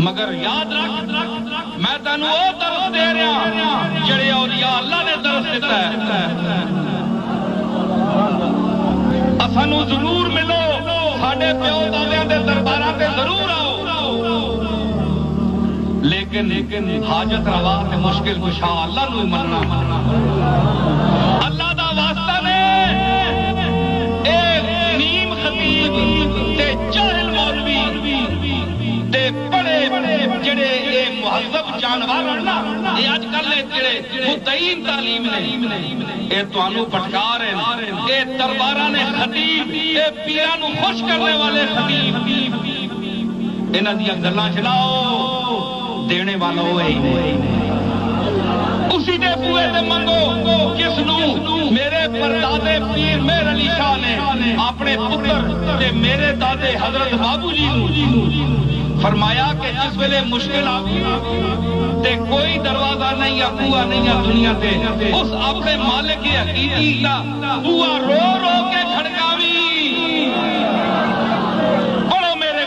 مگر یاد رکھ میں تینوں وہ درس دے رہا جڑے اولیاء اللہ نے درس دیتا ہے. اسانوں ضرور ملو ساڈے پیو دادیاں دے درباراں تے ضرور آؤ لیکن حاجت روا تے مشکل کشا اللہ نو مننا. اللہ دا واسطہ نے اے نیم خطیب تے جاہل مولوی تے بڑے جڑے اے مہذب جانور نا اے اج کل جڑے متعین تعلیم نے اے تانوں پٹکار ہیں. اے درباراں نے خطیب اے پیراں نو خوش کرنے والے خطیب انہاں دیاں گلاں چلاؤ دینے والا ہوئے اسی دے بوئے دے منگو کس نو میرے پردادے پیر مہر علی شاہ نے اپنے پتر تے میرے دادے حضرت بابو جی نو فرمایا کہ جس ویلے مشکل آگی تے کوئی دروازہ نہیں یا بوا نہیں یا دنیا تے اس اپنے مالک حقیقی دا بوا رو رو کے کھڑکاوی. پڑھو میرے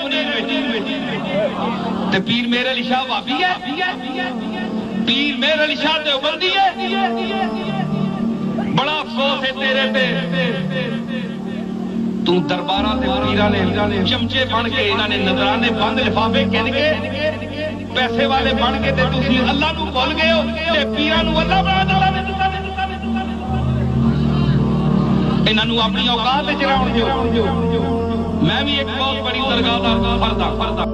تے پیر مہر علی شاہ وابی ہے پیر مہر علی شاہ دیوبندی ہے. بڑا افسوس ہے تیرے تے تو درباراں تے پیراں نے چمچے بن کے انہاں نے نظرانے بند لفافے کن کے پیسے والے بن کے تے تسی اللہ نو بھول گئے ہو تے پیراں نو اللہ بنا دتا. انہاں نو اپنی اوقات وچ رہن دیو. میں بھی ایک بہت بڑی درگاہ دا فردا